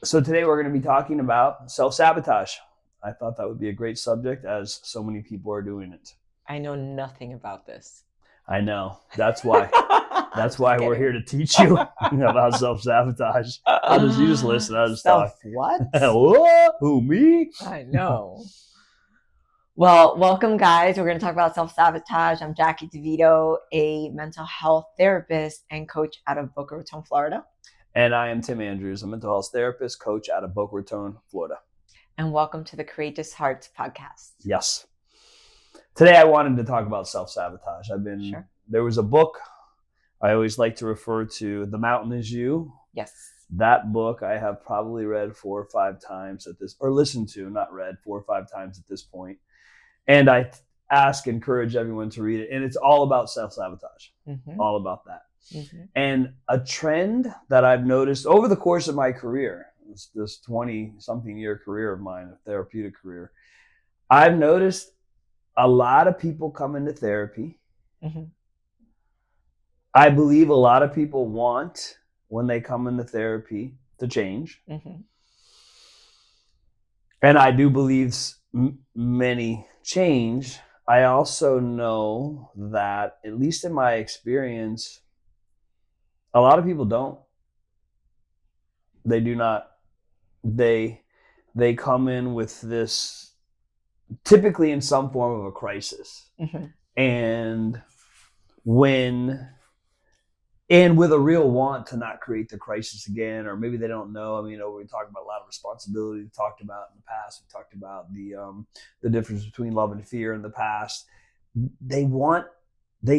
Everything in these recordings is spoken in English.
So today we're going to be talking about self-sabotage. I thought that would be a great subject as so many people are doing it. I know nothing about this. I know. That's why. That's Just why we're kidding. here to teach you about self-sabotage. You just listen. I'll just talk. Self what? What? Who, me? I know. Well, welcome, guys. We're going to talk about self-sabotage. I'm Jackie DeVito, a mental health therapist and coach out of Boca Raton, Florida. And I am Tim Andrews, a mental health therapist, coach out of Boca Raton, Florida. And welcome to the Courageous Hearts podcast. Yes. Today I wanted to talk about self-sabotage. Sure. There was a book I always like to refer to, The Mountain Is You. Yes. That book I have probably read 4 or 5 times at this, or listened to, not read, 4 or 5 times at this point. And I encourage everyone to read it. And it's all about self-sabotage, all about that. And a trend that I've noticed over the course of my career, this 20-something year career of mine, a therapeutic career, I've noticed a lot of people come into therapy. I believe a lot of people want, when they come into therapy, to change. And I do believe many change. I also know that, at least in my experience, a lot of people don't. They do not. They come in with this, typically in some form of a crisis. And with a real want to not create the crisis again, or maybe they don't know. I mean, we talked about a lot of responsibility. We talked about in the past. We talked about the difference between love and fear in the past. They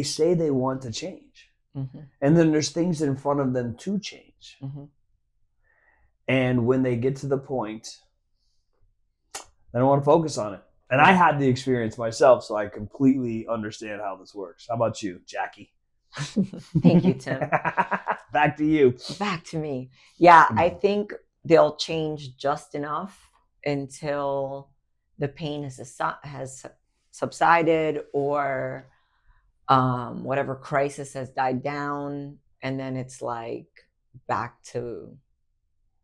say they want to change. And then there's things in front of them to change. And when they get to the point, they don't want to focus on it. And I had the experience myself, so I completely understand how this works. How about you, Jackie? Thank you, Tim. Back to you. Back to me. Yeah, I think they'll change just enough until the pain has subsided, or whatever crisis has died down, and then it's like back to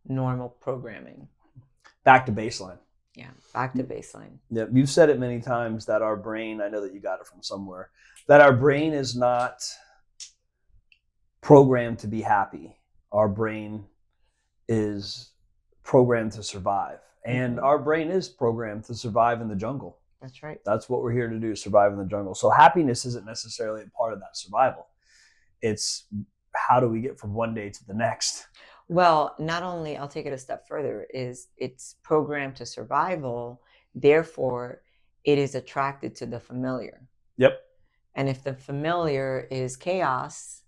normal programming. Back to baseline. Yeah, back to baseline. Yeah, you've said it many times that our brain, I know that you got it from somewhere, that our brain is not programmed to be happy. Our brain is programmed to survive. And our brain is programmed to survive in the jungle. That's right. That's what we're here to do, survive in the jungle. So happiness isn't necessarily a part of that survival. It's how do we get from one day to the next? Well, not only, I'll take it a step further, is it's programmed to survival, therefore it is attracted to the familiar. Yep. And if the familiar is chaos,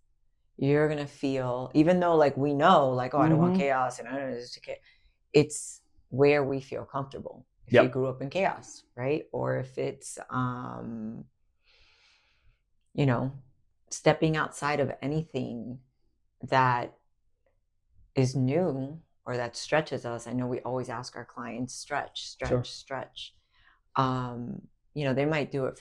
you're going to feel, even though like we know, like, oh, I don't want chaos, and I don't know, it's where we feel comfortable. If you grew up in chaos, right? Or if it's, stepping outside of anything that is new or that stretches us. I know we always ask our clients, stretch. They might do it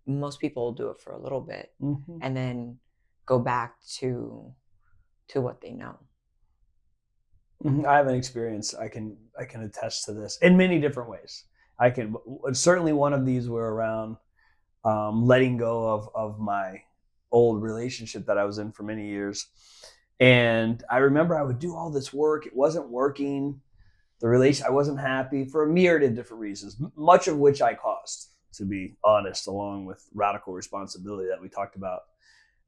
most people will do it for a little bit and then go back to what they know. I have an experience. I can attest to this in many different ways. Certainly one of these were around letting go of my old relationship that I was in for many years. And I remember I would do all this work. It wasn't working. I wasn't happy for a myriad of different reasons, much of which I caused, to be honest, along with radical responsibility that we talked about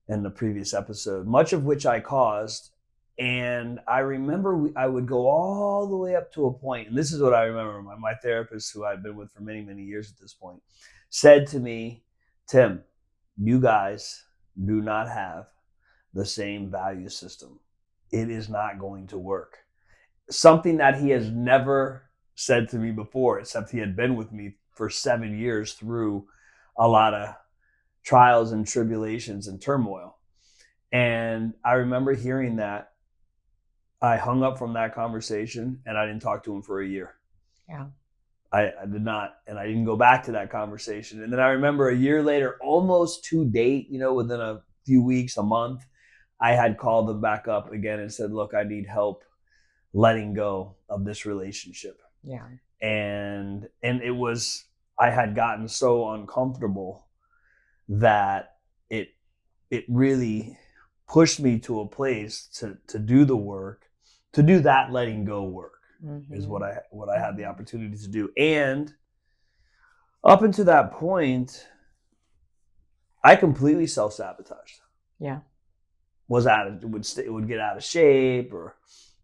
in the previous episode, much of which I caused. And I remember I would go all the way up to a point, and this is what I remember. My therapist, who I've been with for many, many years at this point, said to me, Tim, you guys do not have the same value system. It is not going to work. Something that he has never said to me before, except he had been with me for 7 years through a lot of trials and tribulations and turmoil. And I remember hearing that. I hung up from that conversation and I didn't talk to him for a year. Yeah. I did not. And I didn't go back to that conversation. And then I remember a year later, almost to date, within a few weeks, a month, I had called them back up again and said, look, I need help letting go of this relationship. Yeah. And it was, I had gotten so uncomfortable that it really pushed me to a place to do the work, to do that letting go work, is what I had the opportunity to do. And up until that point, I completely self-sabotaged. Yeah. Would get out of shape, or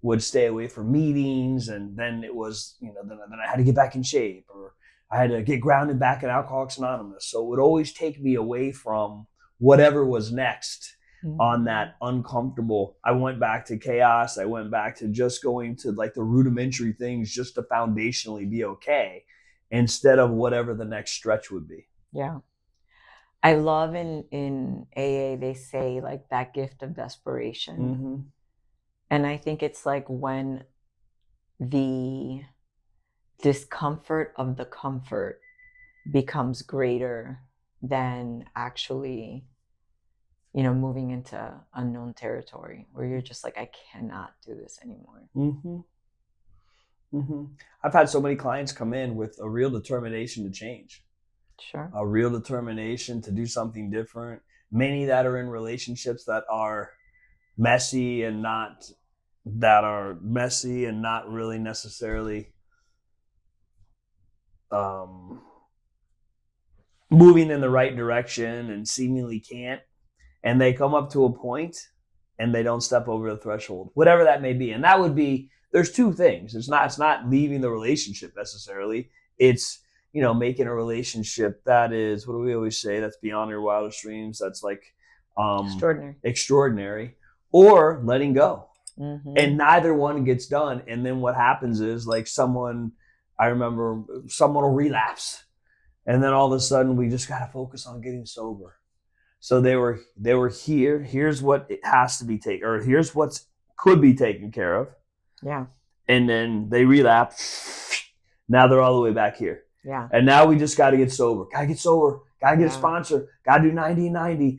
would stay away from meetings, and then it was, then I had to get back in shape, or I had to get grounded back in Alcoholics Anonymous. So it would always take me away from whatever was next on that uncomfortable. I went back to chaos. I went back to just going to like the rudimentary things just to foundationally be okay, instead of whatever the next stretch would be. Yeah. I love in AA, they say like that gift of desperation. And I think it's like when the discomfort of the comfort becomes greater than actually, moving into unknown territory where you're just like, I cannot do this anymore. I've had so many clients come in with a real determination to change. Sure. A real determination to do something different. Many that are in relationships that are messy and not really necessarily moving in the right direction, and seemingly can't. And they come up to a point and they don't step over the threshold, whatever that may be. And that would be, there's two things. It's not leaving the relationship necessarily. It's, making a relationship that is, what do we always say? That's beyond your wildest dreams. That's like extraordinary, or letting go. And neither one gets done. And then what happens is, like, I remember someone will relapse, and then all of a sudden we just got to focus on getting sober. So they were here. Here's what it has to be taken, or here's what could be taken care of. Yeah. And then they relapse. Now they're all the way back here. Yeah. And now we just got to get sober. Got to get sober. Got to get a sponsor. Got to do 90-90.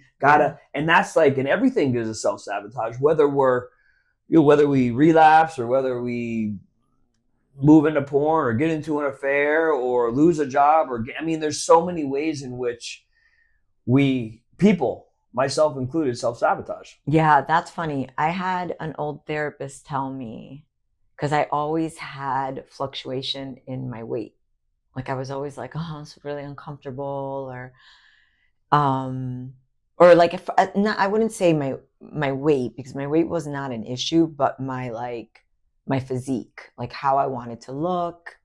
And that's like, and everything is a self-sabotage, whether we relapse, or whether we move into porn, or get into an affair, or lose a job, there's so many ways in which people, myself included, self-sabotage. Yeah, that's funny. I had an old therapist tell me, because I always had fluctuation in my weight. Like I was always like, oh, it's really uncomfortable, or like, if I wouldn't say my weight, because my weight was not an issue, but my physique, like how I wanted to look.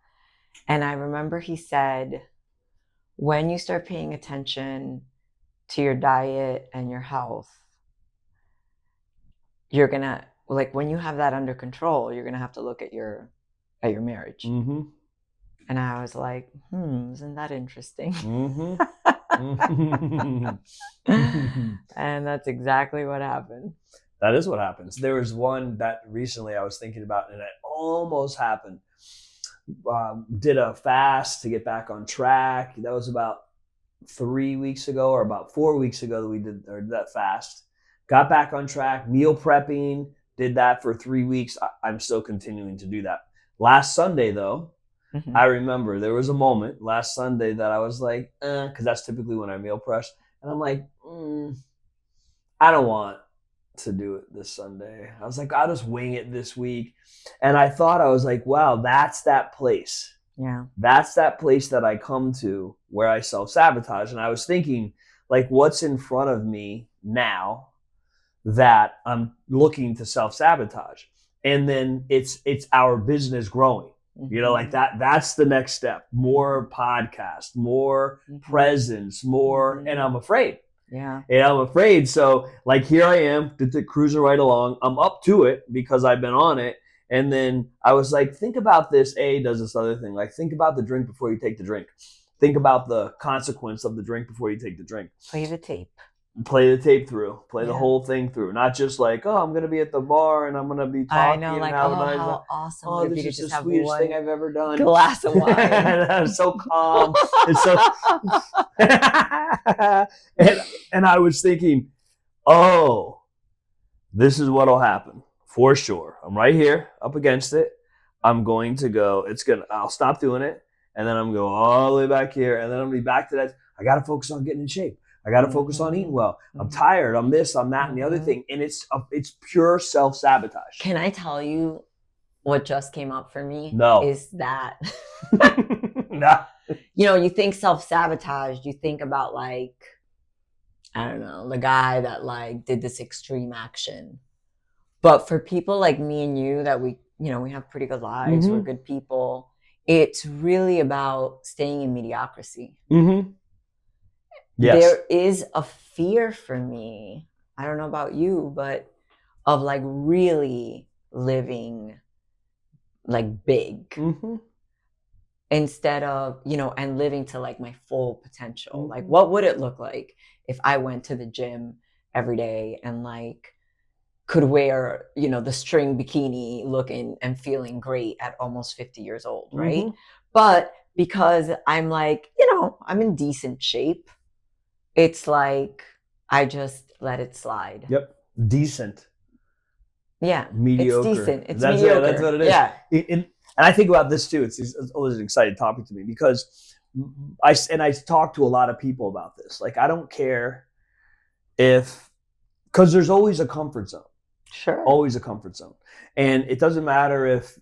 And I remember he said, when you start paying attention to your diet and your health, you're gonna, like, when you have that under control, you're gonna have to look at your marriage. And I was like, isn't that interesting? And that's exactly what happened. That is what happens. There was one that recently I was thinking about, and it almost happened. Did a fast to get back on track. That was about 3 weeks ago, or about 4 weeks ago that we did that fast. Got back on track, meal prepping, did that for 3 weeks. I'm still continuing to do that. Last Sunday, though, I remember there was a moment last Sunday that I was like, because that's typically when I meal prep. And I'm like, I don't want to do it this Sunday. I was like, I'll just wing it this week. And I was like, wow, that's that place. Yeah. That's that place that I come to where I self-sabotage. And I was thinking, like, what's in front of me now that I'm looking to self-sabotage? And then it's our business growing. Like that's the next step. More podcasts, more presence, more, and I'm afraid. Yeah. And I'm afraid. So like, here I am, cruising right along. I'm up to it because I've been on it. And then I was like, think about this. Does this other thing. Like, think about the drink before you take the drink. Think about the consequence of the drink before you take the drink. Play the tape. Play the tape through. Play the whole thing through. Not just like, oh, I'm going to be at the bar and I'm going to be talking. I know, like, how awesome. Oh, this is the sweetest thing I've ever done. Glass of wine. I'm so calm. It's so... and I was thinking, oh, this is what'll happen. for sure. I'm right here up against it. I'm going to go. I'll stop doing it, and then I'm going to go all the way back here, and then I'm going to be back to that. I got to focus on getting in shape. I got to focus on eating well. I'm tired. I'm this. I'm that, and the other thing. And it's pure self-sabotage. Can I tell you what just came up for me? No. Is that nah. You know, you think self-sabotage, you think about like, I don't know, the guy that like did this extreme action. But for people like me and you that we have pretty good lives, we're good people, it's really about staying in mediocrity. Yes. There is a fear for me, I don't know about you, but of like really living like big instead of, and living to like my full potential. Like, what would it look like if I went to the gym every day and like could wear, the string bikini looking and feeling great at almost 50 years old, right? But because I'm like, I'm in decent shape, it's like I just let it slide. Yep. Decent. Yeah. Mediocre. It's decent. It's mediocre. That's what it is. Yeah. And I think about this too. It's always an exciting topic to me because I talk to a lot of people about this. Like, I don't care because there's always a comfort zone. Sure. Always a comfort zone. And it doesn't matter if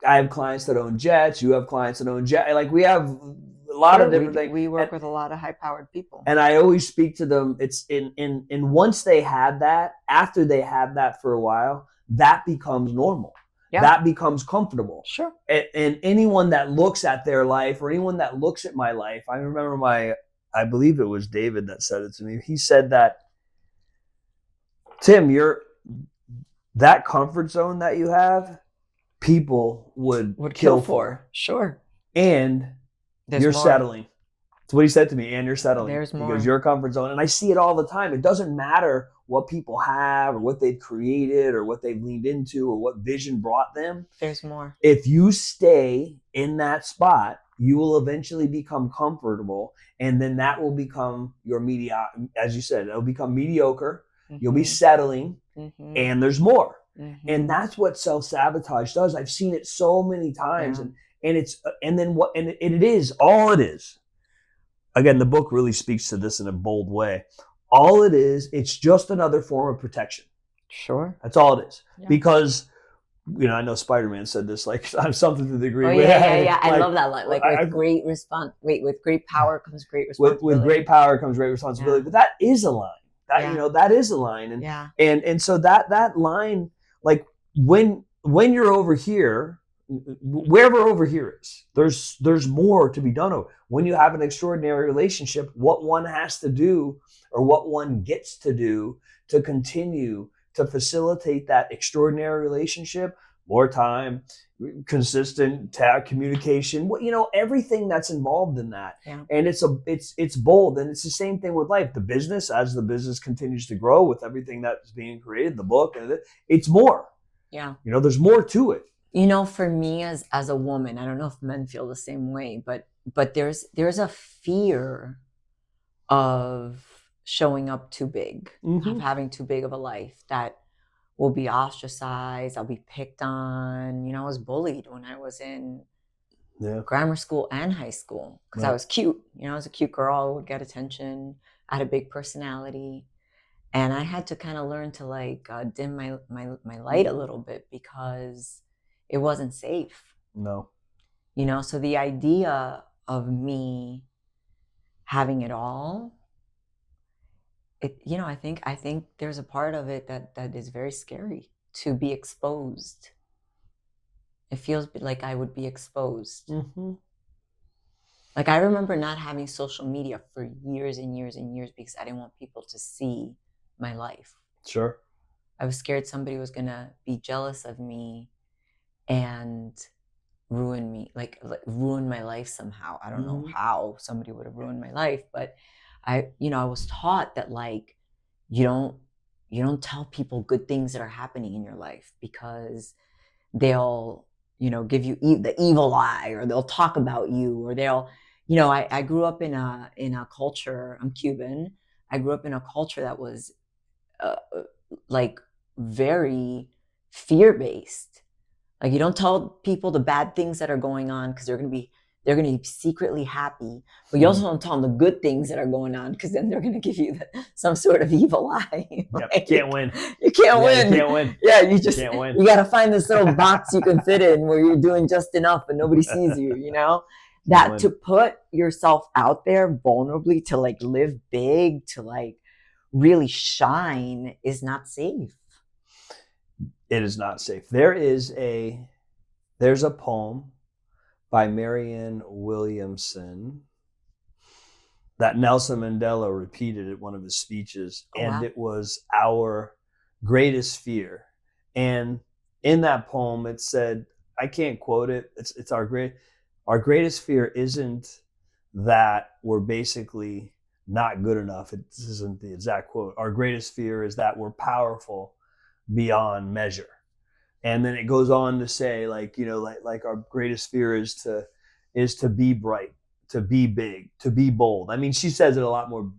I have clients that own jets, you have clients that own jets. Like, we have a lot of different things. We work with a lot of high-powered people. And I always speak to them. It's in once they had that, after they had that for a while, that becomes normal. Yeah. That becomes comfortable. Sure. And anyone that looks at their life or anyone that looks at my life, I remember I believe it was David that said it to me. He said that, Tim, that comfort zone that you have, people would kill for. Sure. And you're settling. That's what he said to me. And you're settling. There's more. Because your comfort zone. And I see it all the time. It doesn't matter what people have or what they've created or what they've leaned into or what vision brought them. There's more. If you stay in that spot, you will eventually become comfortable. And then that will become your as you said, it'll become mediocre. You'll be settling. And there's more. And that's what self-sabotage does. I've seen it so many times. Yeah. It is all it is. Again, the book really speaks to this in a bold way. All it is, it's just another form of protection. Sure. That's all it is. Yeah. Because, I know Spider-Man said this, like, I'm something to the degree. Oh, yeah. I love that line. Like, with great power comes great responsibility. With great power comes great responsibility. Yeah. But that is a line. That is a line. And so that line, like, when you're over here, wherever over here is, there's more to be done. When you have an extraordinary relationship, what one has to do or what one gets to do to continue to facilitate that extraordinary relationship, more time, consistent communication, everything that's involved in that. Yeah. And it's bold. And it's the same thing with life. The business, as the business continues to grow with everything that's being created, the book, it's more. Yeah. There's more to it. For me as a woman, I don't know if men feel the same way, but there's a fear of showing up too big, of having too big of a life that will be ostracized. I'll be picked on. I was bullied when I was in grammar school and high school because I was cute. I was a cute girl, would get attention. I had a big personality. And I had to kind of learn to like dim my light a little bit because it wasn't safe. No. So the idea of me having it all, I think there's a part of it that is very scary, to be exposed. It feels like I would be exposed. Like, I remember not having social media for years and years and years because I didn't want people to see my life. Sure. I was scared somebody was gonna be jealous of me and ruin me, like ruin my life somehow. I don't know how somebody would have ruined my life, but I was taught that like you don't tell people good things that are happening in your life because they'll give you the evil eye, or they'll talk about you, or they'll I grew up in a culture. I'm Cuban. I grew up in a culture that was like very fear-based. Like, you don't tell people the bad things that are going on because they're going to be secretly happy, but you also don't tell them the good things that are going on because then they're going to give you some sort of evil eye. Yep. Right? Can't win. You can't win. You can't win. Yeah, you got to find this little box you can fit in where you're doing just enough and nobody sees you, that to put yourself out there vulnerably, to like live big, to like really shine is not safe. It is not safe. There's a poem by Marianne Williamson that Nelson Mandela repeated at one of his speeches, and it was our greatest fear. And in that poem, it said, I can't quote it. It's our greatest fear isn't that we're basically not good enough. This isn't the exact quote. Our greatest fear is that we're powerful beyond measure. And then it goes on to say, like our greatest fear is to be bright, to be big, to be bold. I mean, she says it a lot more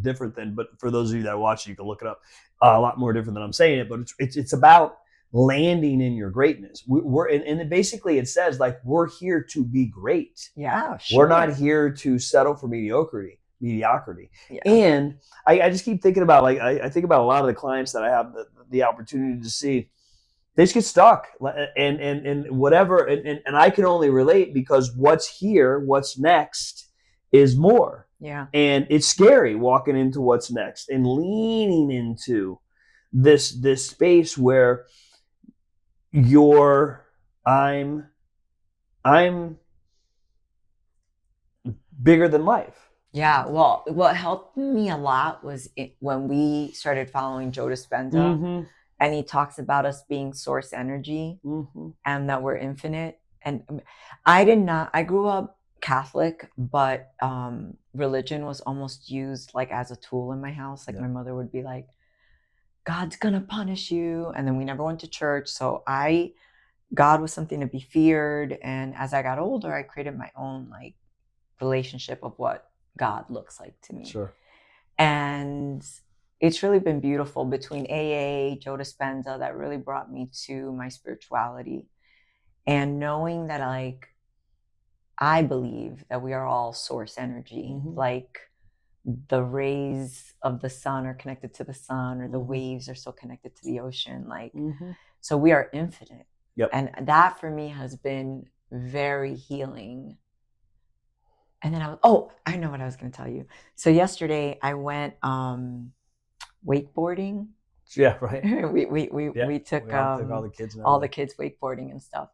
different than, but for those of you that watch, you can look it up, a lot more different than I'm saying it. But it's about landing in your greatness. And basically it says, like, we're here to be great. Yeah, sure. We're not here to settle for mediocrity. Yeah. And I just keep thinking about, like, I think about a lot of the clients that I have the opportunity to see. They just get stuck and whatever. And I can only relate because what's here, what's next is more. Yeah. And it's scary walking into what's next and leaning into this space where I'm bigger than life. Yeah, well, what helped me a lot was when we started following Joe Dispenza, and he talks about us being source energy, and that we're infinite. And I grew up Catholic, but religion was almost used like as a tool in my house. Like, my mother would be like, God's gonna punish you. And then we never went to church. So God was something to be feared. And as I got older, I created my own like relationship of what God looks like to me. Sure. And it's really been beautiful between AA, Joe Dispenza, that really brought me to my spirituality. And knowing that, like, I believe that we are all source energy. Like, the rays of the sun are connected to the sun, or the waves are so connected to the ocean. Like, so we are infinite. Yep. And that for me has been very healing. And then I know what I was going to tell you. So yesterday I went wakeboarding. Yeah, right. we took all the kids wakeboarding and stuff.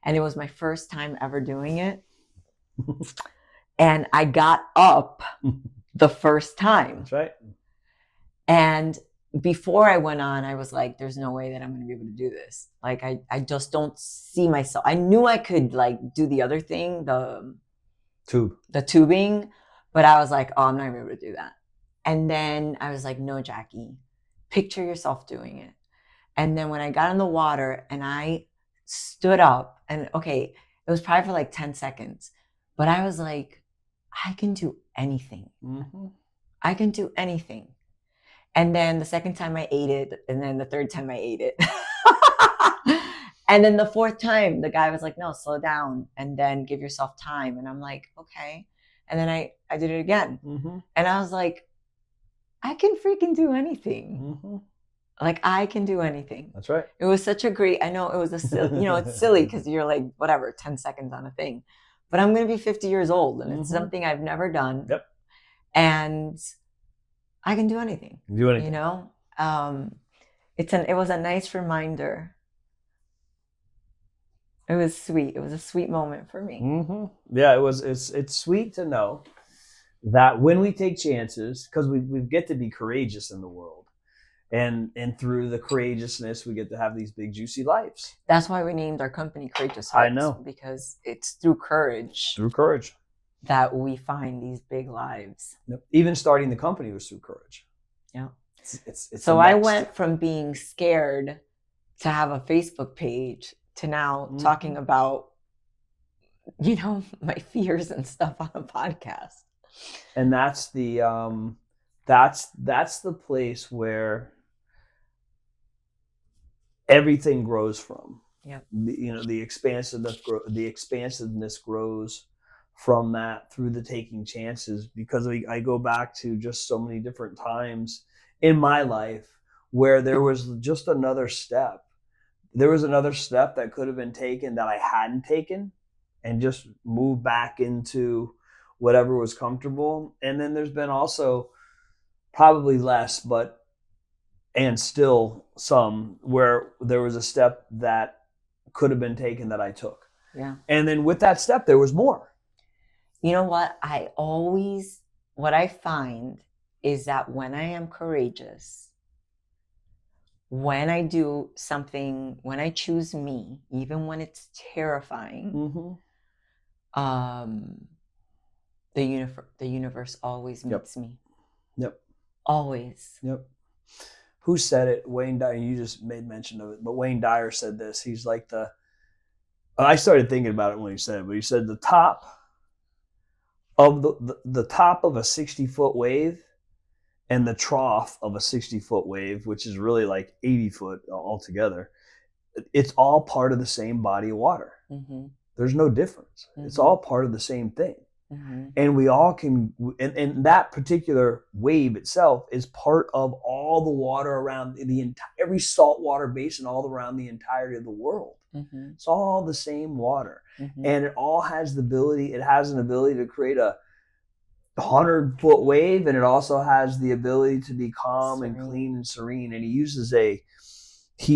And it was my first time ever doing it. And I got up the first time. That's right. And before I went on, I was like, there's no way that I'm going to be able to do this. Like, I just don't see myself. I knew I could like do the other thing, the tubing, but I was like, oh, I'm not gonna be able to do that. And then I was like, no, Jackie, picture yourself doing it. And then when I got in the water and I stood up, and okay, it was probably for like 10 seconds, but I was like, I can do anything. I can do anything. And then the second time I ate it, and then the third time I ate it. And then the fourth time, the guy was like, no, slow down and then give yourself time. And I'm like, okay. And then I did it again. And I was like, I can freaking do anything. Like, I can do anything. That's right. It was such a great, I know it was it's silly because you're like, whatever, 10 seconds on a thing. But I'm going to be 50 years old, and it's something I've never done. Yep. And I can do anything. Do anything. It was a nice reminder. It was sweet. It was a sweet moment for me. Yeah, it was. It's sweet to know that when we take chances, because we get to be courageous in the world, and through the courageousness, we get to have these big juicy lives. That's why we named our company Courageous Hearts. I know, because it's through courage. That we find these big lives. Yep. Even starting the company was through courage. Yeah. It's so I went from being scared to have a Facebook page to now talking about, my fears and stuff on a podcast. And that's the place where everything grows from. Yep. The expansiveness grows from that through the taking chances, because I go back to just so many different times in my life where there was just another step. There was another step that could have been taken that I hadn't taken, and just moved back into whatever was comfortable. And then there's been also probably less, and still some, where there was a step that could have been taken that I took. Yeah. And then with that step, there was more. You know what? What I find is that when I am courageous, when I do something, when I choose me, even when it's terrifying, the universe always meets me. Yep. Always. Yep. Who said it? Wayne Dyer. You just made mention of it, but Wayne Dyer said this. He's like I started thinking about it when he said it, but he said the top of the top of a 60-foot wave and the trough of a 60-foot wave, which is really like 80 foot altogether, it's all part of the same body of water. There's no difference. It's all part of the same thing. And we all can, and that particular wave itself is part of all the water around every saltwater basin all around the entirety of the world. It's all the same water. And it all has an ability to create a 100-foot wave, and it also has the ability to be calm and clean and serene. And he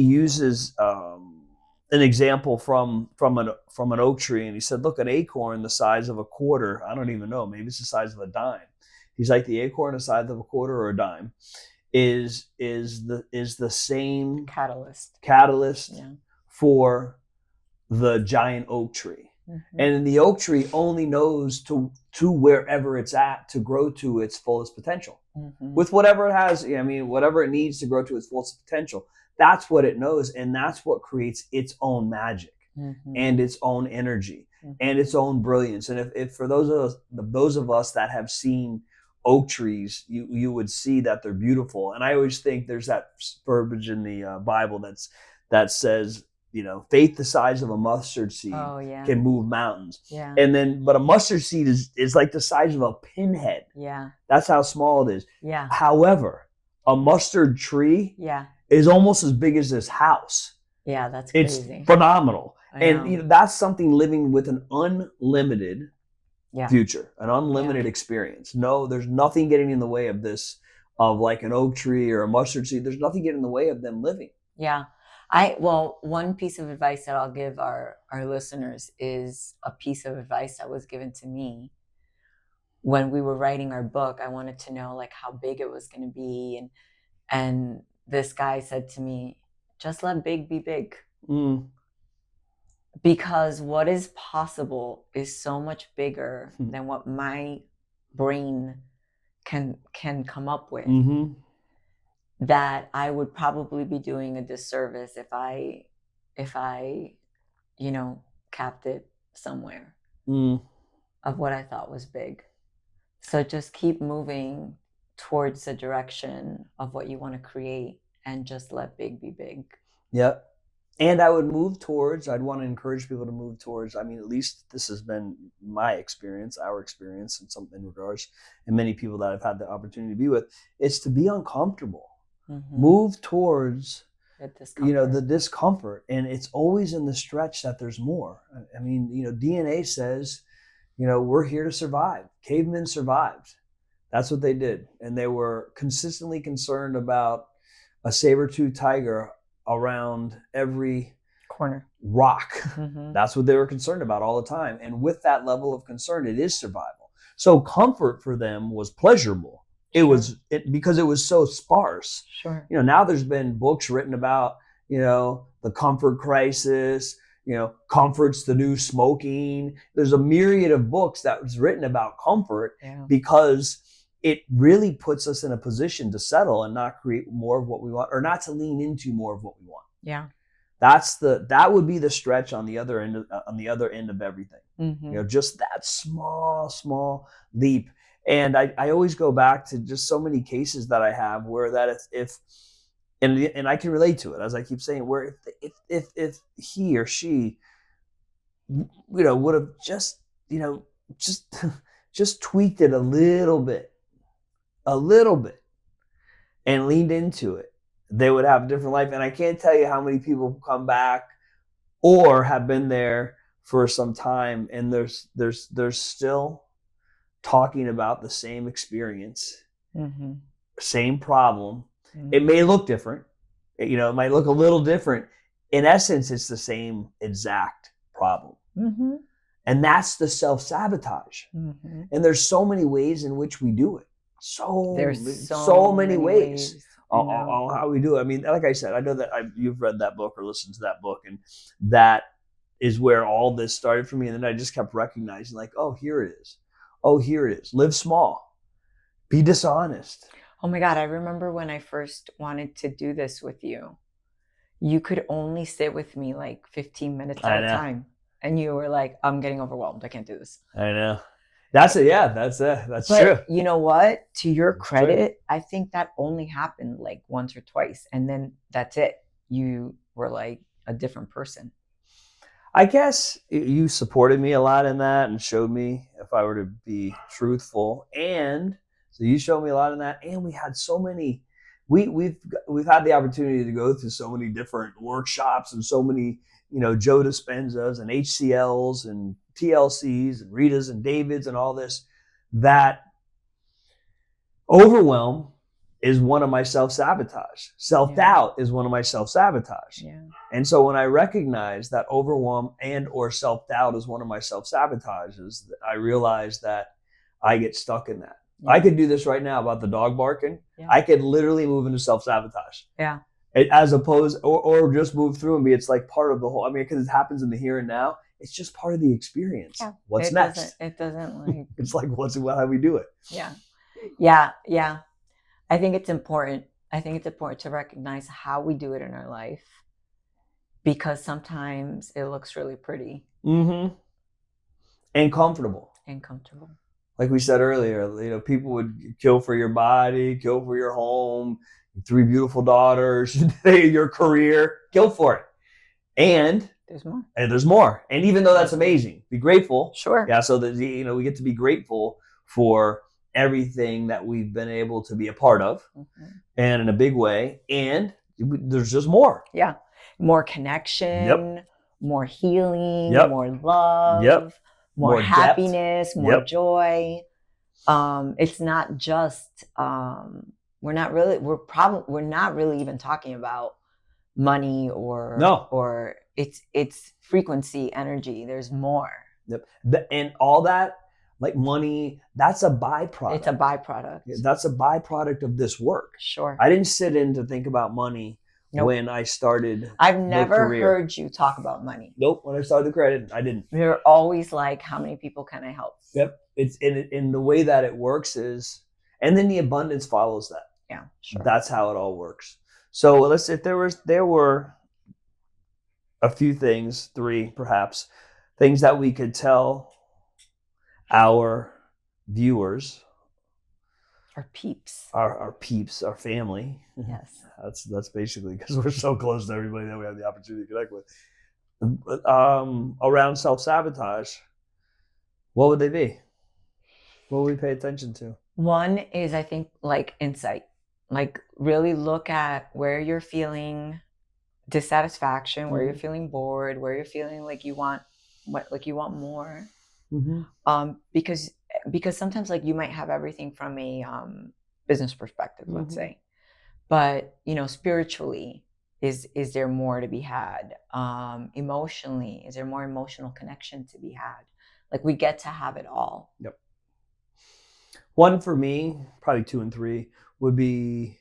uses an example from an oak tree, and he said, look, an acorn the size of a quarter, I don't even know, maybe it's the size of a dime. He's like, the acorn the size of a quarter or a dime is the same catalyst for the giant oak tree. And the oak tree only knows to wherever it's at to grow to its fullest potential with whatever it has. I mean, whatever it needs to grow to its fullest potential. That's what it knows, and that's what creates its own magic and its own energy and its own brilliance. And if for those of us that have seen oak trees, you would see that they're beautiful. And I always think there's that verbiage in the Bible that says, faith the size of a mustard seed can move mountains. But a mustard seed is like the size of a pinhead. That's how small it is. However, a mustard tree is almost as big as this house. That's crazy. It's phenomenal. And that's something living with an unlimited future, an unlimited experience. No, there's nothing getting in the way of this, of like an oak tree or a mustard seed. There's nothing getting in the way of them living. One piece of advice that I'll give our listeners is a piece of advice that was given to me when we were writing our book. I wanted to know like how big it was going to be, and this guy said to me, just let big be big. Because what is possible is so much bigger than what my brain can come up with. That I would probably be doing a disservice if I capped it somewhere of what I thought was big. So just keep moving towards the direction of what you want to create, and just let big be big. Yep. And I'd want to encourage people to move towards, at least this has been my experience, our experience in regards, and many people that I've had the opportunity to be with, it's to be uncomfortable. Move towards the discomfort, and it's always in the stretch that there's more. DNA says, we're here to survive. Cavemen survived. That's what they did, and they were consistently concerned about a saber-toothed tiger around every corner, rock. That's what they were concerned about all the time, and with that level of concern, it is survival. So comfort for them was pleasurable. Because it was so sparse. Now there's been books written about, the comfort crisis, comfort's the new smoking. There's a myriad of books that was written about comfort because it really puts us in a position to settle and not create more of what we want, or not to lean into more of what we want. That would be the stretch on the other end of everything. Just that small leap. And I always go back to just so many cases that I have where that if and I can relate to it, as I keep saying, where if he or she, would have just, just just tweaked it a little bit, and leaned into it, they would have a different life. And I can't tell you how many people come back or have been there for some time, and they're still talking about the same experience, same problem. It may look different, it might look a little different. In essence, it's the same exact problem. And that's the self-sabotage. And there's so many ways in which we do it. There's so many ways on how we do it. I mean, like I said, I know that you've read that book or listened to that book, and that is where all this started for me. And then I just kept recognizing, like, oh, here it is. Oh, here it is. Live small. Be dishonest. Oh my God, I remember when I first wanted to do this with you, you could only sit with me like 15 minutes at a time. And you were like, I'm getting overwhelmed. I can't do this. I know. That's it. Yeah, that's true. You know what? To your credit, I think that only happened like once or twice. And then that's it. You were like a different person. I guess you supported me a lot in that and showed me if I were to be truthful. And so you showed me a lot in that. And we had so many, we've had the opportunity to go through so many different workshops and so many, Joe Dispenzas and HCLs and TLCs and Ritas and Davids and all this, that overwhelm is one of my self-sabotage. Self-doubt is one of my self-sabotage. Yeah. And so when I recognize that overwhelm and or self-doubt is one of my self-sabotages, I realize that I get stuck in that. Yeah. I could do this right now about the dog barking. Yeah. I could literally move into self-sabotage. Yeah. As opposed, or just move through and be, it's like part of the whole, because it happens in the here and now. It's just part of the experience. Yeah. What's next? It doesn't like. It's like, how we do it. Yeah. Yeah. Yeah. I think it's important. To recognize how we do it in our life, because sometimes it looks really pretty. And comfortable. Like we said earlier, people would kill for your body, kill for your home, 3 beautiful daughters, your career, kill for it. And there's more. And even though that's amazing, be grateful. Sure. Yeah. So that, we get to be grateful for everything that we've been able to be a part of, and in a big way. And there's just more. Yeah. More connection, more healing, more love, more happiness, more joy. It's not just, we're not really even talking about money or it's frequency, energy. There's more. Yep. And all that, like money, that's a byproduct. It's a byproduct. That's a byproduct of this work. Sure. I didn't sit in to think about money when I started. I've never heard you talk about money. Nope. When I started the credit, I didn't. You're always like, how many people can I help? Yep. It's in the way that it works is, and then the abundance follows that. Yeah, sure. That's how it all works. So let's say there were a few things, 3 perhaps, things that we could tell our viewers, our peeps, our family. Yes, that's basically because we're so close to everybody that we have the opportunity to connect with. Around self-sabotage, what would they be? What would we pay attention to? One is, I think, like insight. Like really look at where you're feeling dissatisfaction, where you're feeling bored, where you're feeling like you want more. Because sometimes like you might have everything from a business perspective, let's say, but spiritually, is there more to be had? Emotionally, is there more emotional connection to be had? Like we get to have it all. Yep. One for me, probably 2 and 3, would be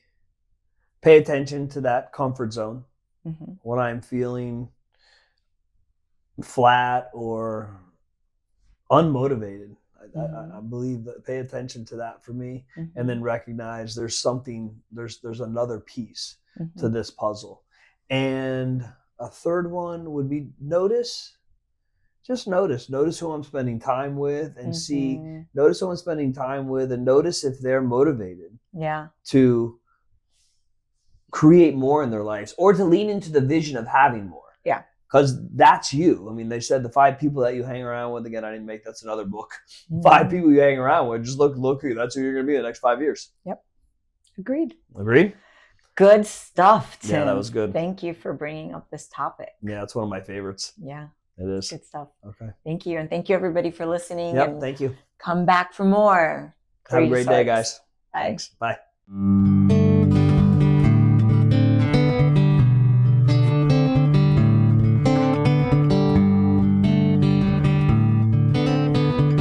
pay attention to that comfort zone. When I'm feeling flat or unmotivated, I believe that pay attention to that for me, and then recognize there's another piece to this puzzle. And a third one would be notice who I'm spending time with, and notice who I'm spending time with, and notice if they're motivated to create more in their lives, or to lean into the vision of having more. Yeah. Because that's you. I mean, they said the 5 people that you hang around with, again, I didn't make, that's another book. 5 people you hang around with, just look who you, that's who you're going to be in the next 5 years. Yep. Agreed. Agreed? Good stuff, Tim. Yeah, that was good. Thank you for bringing up this topic. Yeah, it's one of my favorites. Yeah. It is. Good stuff. Okay. Thank you. And thank you, everybody, for listening. Yep, and come back for more. Have a great day, guys. Bye. Thanks. Bye.